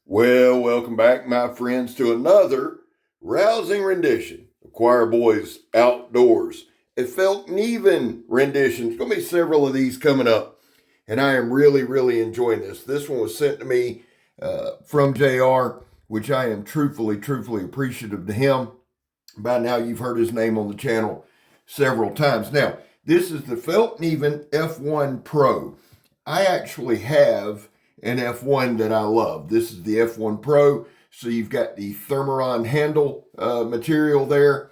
Well, welcome back, my friends, to another rousing rendition of Choir Boys Outdoors. A Fallkniven rendition. There's going to be several of these coming up, and I am really enjoying this. This one was sent to me from JR, which I am truthfully appreciative to him. By now, you've heard his name on the channel several times. Now, this is the Fallkniven F1 Pro. I actually have an F1 that I love. This is the F1 Pro. So you've got the Thermaron handle material there.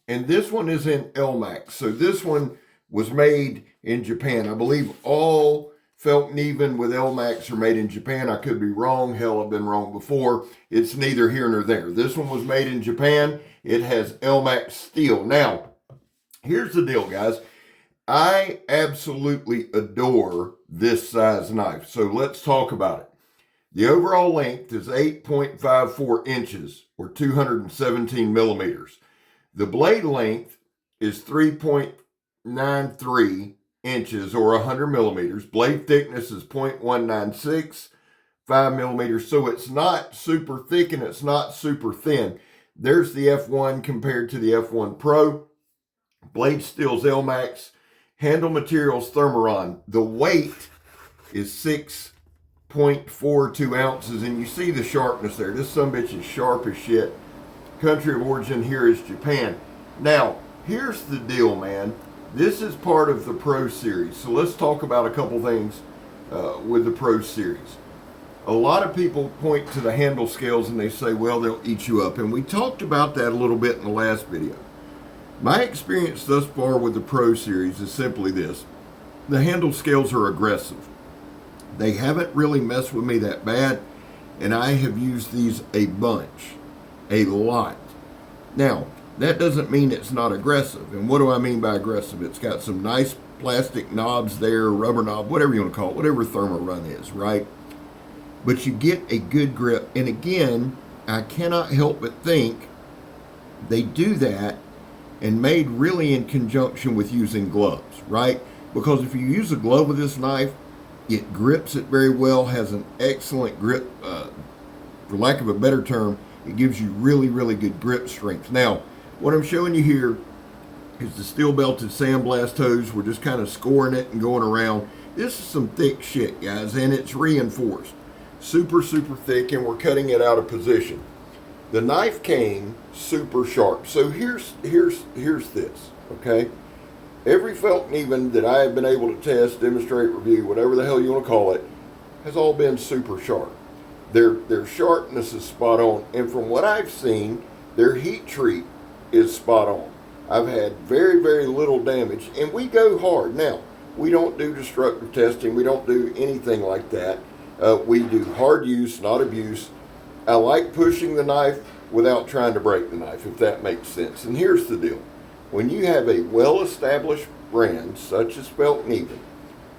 And this one is in Elmax. So this one was made in Japan. I believe all Fallkniven with Elmax are made in Japan. I could be wrong. Hell, I've been wrong before. It's neither here nor there. This one was made in Japan. It has Elmax steel. Now, here's the deal, guys. I absolutely adore this size knife. So let's talk about it. The overall length is 8.54 inches or 217 millimeters. The blade length is 3.93 inches or 100 millimeters. Blade thickness is 0.196, 5 millimeters. So it's not super thick and it's not super thin. There's the F1 compared to the F1 Pro. Blade steel's Elmax. Handle materials Thermaron. The weight is 6.42 ounces, and you see the sharpness there. This sumbitch is sharp as shit. Country of origin here is Japan. Now, here's the deal, man. This is part of the Pro Series. So let's talk about a couple things with the Pro Series. A lot of people point to the handle scales and they say, well, they'll eat you up. And we talked about that a little bit in the last video. My experience thus far with the Pro Series is simply this. The handle scales are aggressive. They haven't really messed with me that bad, and I have used these a bunch, a lot. Now, that doesn't mean it's not aggressive. And what do I mean by aggressive? It's got some nice plastic knobs there, rubber knob, whatever you want to call it, whatever Thermarun is, right? But you get a good grip. And again, I cannot help but think they do that and made really in conjunction with using gloves, right? Because if you use a glove with this knife, it grips it very well, has an excellent grip, for lack of a better term, it gives you really good grip strength. Now, what I'm showing you here is the steel belted sandblast hose. We're just kind of scoring it and going around. This is some thick shit, guys, and it's reinforced. Super thick, and we're cutting it out of position. The knife came super sharp. So here's this, okay? Every Fallkniven that I have been able to test, demonstrate, review, whatever the hell you want to call it, has all been super sharp. Their sharpness is spot on. And from what I've seen, their heat treat is spot on. I've had very little damage, and we go hard. Now, we don't do destructive testing. We don't do anything like that. We do hard use, not abuse. I like pushing the knife without trying to break the knife, if that makes sense. And here's the deal. When you have a well-established brand, such as Fallkniven,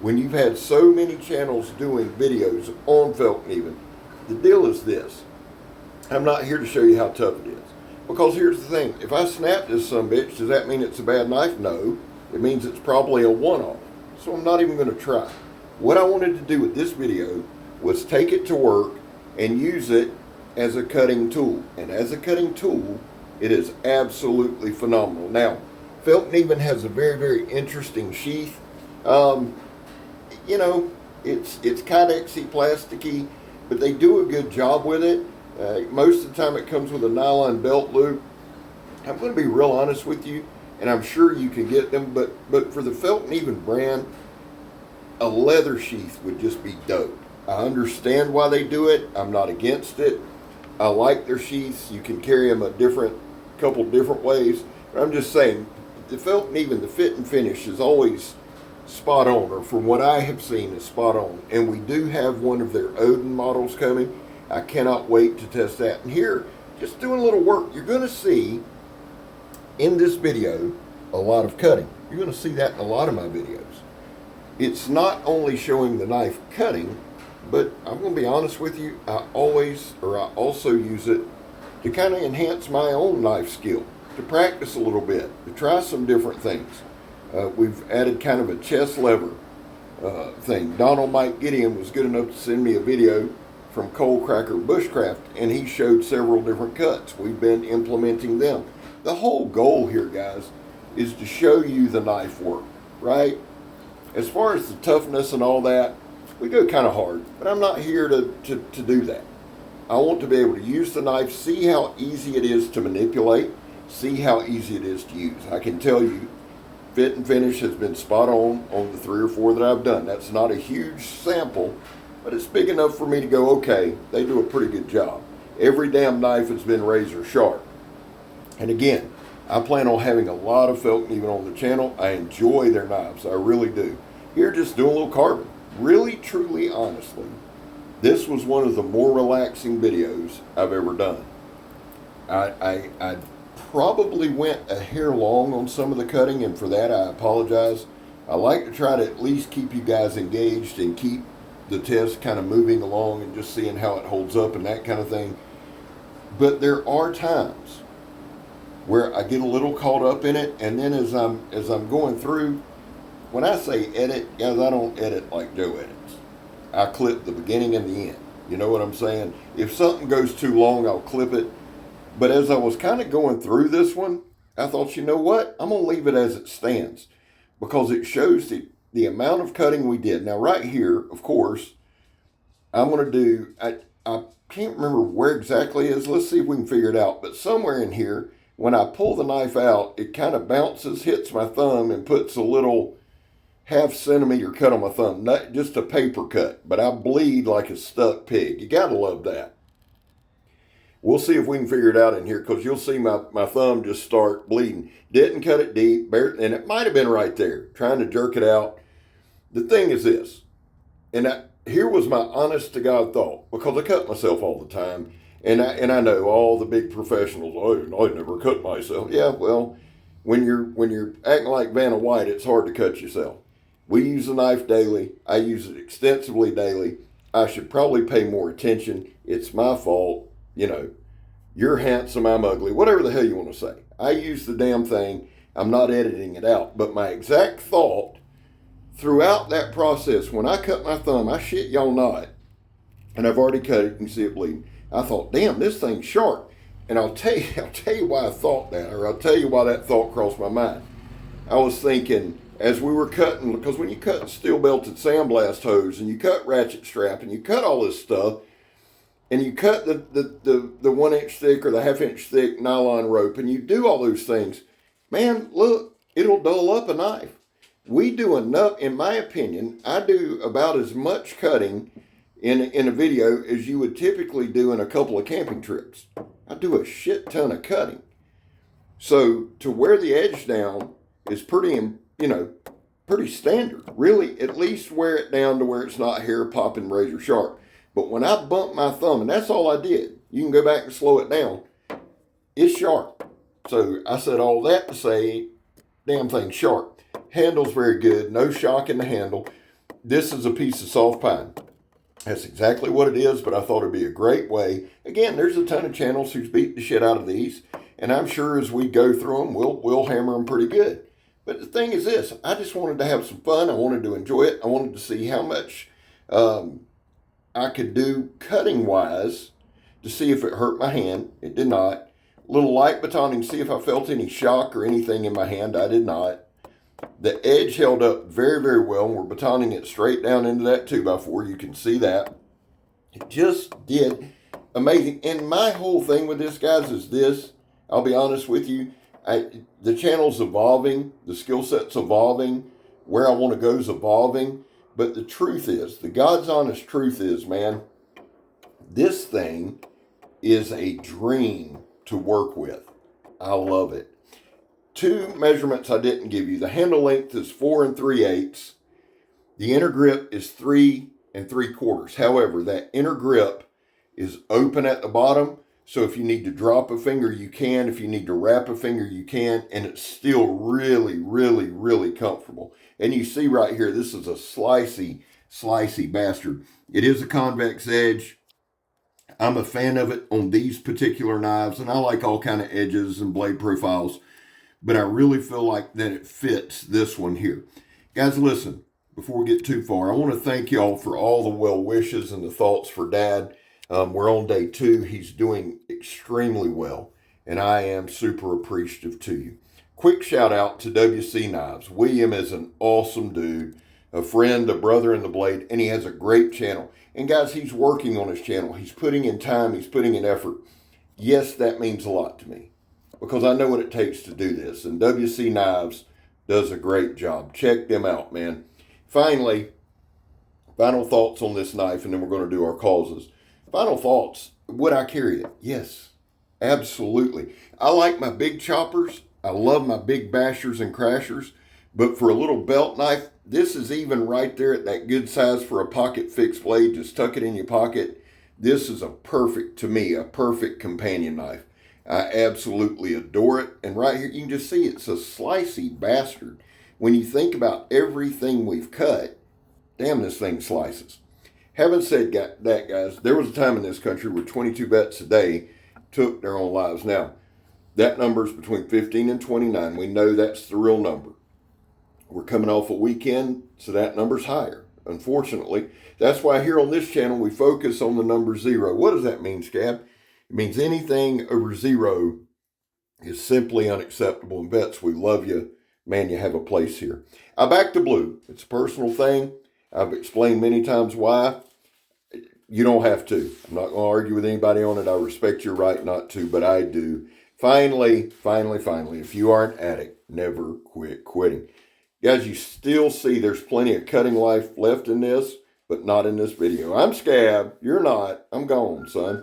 when you've had so many channels doing videos on Fallkniven, the deal is this. I'm not here to show you how tough it is. Because here's the thing. If I snap this sumbitch, does that mean it's a bad knife? No. It means it's probably a one-off. So I'm not even going to try. What I wanted to do with this video was take it to work and use it as a cutting tool. And as a cutting tool, it is absolutely phenomenal. Now, Fallkniven has a very interesting sheath. You know, it's Kydexy plasticky, but they do a good job with it. Most of the time it comes with a nylon belt loop. I'm going to be real honest with you, and I'm sure you can get them, but for the Fallkniven brand, a leather sheath would just be dope. I understand why they do it. I'm not against it. I like their sheaths. You can carry them a couple different ways. But I'm just saying, the Fallkniven, the fit and finish is always spot on, or from what I have seen is spot on. And we do have one of their Odin models coming. I cannot wait to test that. And here, just doing a little work, you're going to see in this video a lot of cutting. You're going to see that in a lot of my videos. It's not only showing the knife cutting, but I'm going to be honest with you, I also use it to kind of enhance my own knife skill, to practice a little bit, to try some different things. We've added kind of a chest lever thing. Donald Mike Gideon was good enough to send me a video from Coal Cracker Bushcraft, and he showed several different cuts. We've been implementing them. The whole goal here, guys, is to show you the knife work, right? As far as the toughness and all that, we go kind of hard, but I'm not here to do that. I want to be able to use the knife, see how easy it is to manipulate, see how easy it is to use. I can tell you, fit and finish has been spot on the 3 or 4 that I've done. That's not a huge sample, but it's big enough for me to go, okay, they do a pretty good job. Every damn knife has been razor sharp. And again, I plan on having a lot of Fallkniven on the channel. I enjoy their knives, I really do. Here, just doing a little carving. Really, truly, honestly, this was one of the more relaxing videos I've ever done. I probably went a hair long on some of the cutting, and for that I apologize. I like to try to at least keep you guys engaged and keep the test kind of moving along and just seeing how it holds up and that kind of thing. But there are times where I get a little caught up in it, and then as I'm going through, when I say edit, guys, I don't edit like Joe edits. I clip the beginning and the end. You know what I'm saying? If something goes too long, I'll clip it. But as I was kind of going through this one, I thought, you know what? I'm going to leave it as it stands because it shows the amount of cutting we did. Now, right here, of course, I'm going to do, I can't remember where exactly it is. Let's see if we can figure it out. But somewhere in here, when I pull the knife out, it kind of bounces, hits my thumb, and puts a little half-centimeter cut on my thumb. Not just a paper cut, but I bleed like a stuck pig. You got to love that. We'll see if we can figure it out in here, because you'll see my thumb just start bleeding. Didn't cut it deep, and it might have been right there, trying to jerk it out. The thing is this, and here was my honest to God thought, because I cut myself all the time, and I know all the big professionals, oh, I never cut myself. Yeah, well, when you're acting like Vanna White, it's hard to cut yourself. We use the knife daily. I use it extensively daily. I should probably pay more attention. It's my fault. You know, you're handsome, I'm ugly, whatever the hell you want to say. I use the damn thing. I'm not editing it out. But my exact thought throughout that process, when I cut my thumb, I shit y'all not, and I've already cut it, you can see it bleeding. I thought, damn, this thing's sharp. And I'll tell you why I thought that, or I'll tell you why that thought crossed my mind. I was thinking, as we were cutting, because when you cut steel belted sandblast hose, and you cut ratchet strap, and you cut all this stuff, and you cut the 1 inch thick or the 1/2 inch thick nylon rope, and you do all those things, man, look, it'll dull up a knife. We do enough, in my opinion, I do about as much cutting in a video as you would typically do in a couple of camping trips. I do a shit ton of cutting. So to wear the edge down is pretty standard. Really, at least wear it down to where it's not hair popping razor sharp. But when I bump my thumb, and that's all I did, you can go back and slow it down, it's sharp. So I said all that to say, damn thing's sharp. Handle's very good, no shock in the handle. This is a piece of soft pine. That's exactly what it is, but I thought it'd be a great way. Again, there's a ton of channels who's beat the shit out of these, and I'm sure as we go through them, we'll hammer them pretty good. But the thing is this, I just wanted to have some fun. I wanted to enjoy it. I wanted to see how much I could do cutting-wise to see if it hurt my hand. It did not. A little light batoning, see if I felt any shock or anything in my hand. I did not. The edge held up very, very well. We're batoning it straight down into that 2x4. You can see that. It just did amazing. And my whole thing with this, guys, is this. I'll be honest with you. The channel's evolving. The skill set's evolving. Where I want to go is evolving. But the truth is, the God's honest truth is, man, this thing is a dream to work with. I love it. 2 measurements I didn't give you. The handle length is 4 3/8. The inner grip is 3 3/4. However, that inner grip is open at the bottom. So if you need to drop a finger, you can. If you need to wrap a finger, you can. And it's still really, really, really comfortable. And you see right here, this is a slicey bastard. It is a convex edge. I'm a fan of it on these particular knives. And I like all kind of edges and blade profiles. But I really feel like that it fits this one here. Guys, listen, before we get too far, I want to thank y'all for all the well wishes and the thoughts for Dad. We're on day 2. He's doing extremely well, and I am super appreciative to you. Quick shout out to WC Knives. William is an awesome dude, a friend, a brother in the blade, and he has a great channel. And guys, he's working on his channel. He's putting in time, he's putting in effort. Yes, that means a lot to me because I know what it takes to do this. And WC Knives does a great job. Check them out, man. Finally, final thoughts on this knife, and then we're going to do our causes. Final thoughts. Would I carry it? Yes, absolutely. I like my big choppers. I love my big bashers and crashers. But for a little belt knife, this is even right there at that good size for a pocket fixed blade. Just tuck it in your pocket. This is to me, a perfect companion knife. I absolutely adore it. And right here, you can just see it's a slicey bastard. When you think about everything we've cut, damn, this thing slices. Having said that, guys, there was a time in this country where 22 vets a day took their own lives. Now, that number is between 15 and 29. We know that's the real number. We're coming off a weekend, so that number's higher, unfortunately. That's why here on this channel, we focus on the number 0. What does that mean, Scab? It means anything over 0 is simply unacceptable. And vets, we love you. Man, you have a place here. I back the blue. It's a personal thing. I've explained many times why. You don't have to. I'm not going to argue with anybody on it. I respect your right not to, but I do. Finally, if you are an addict, never quit quitting. Guys, you still see there's plenty of cutting life left in this, but not in this video. I'm Scab. You're not. I'm gone, son.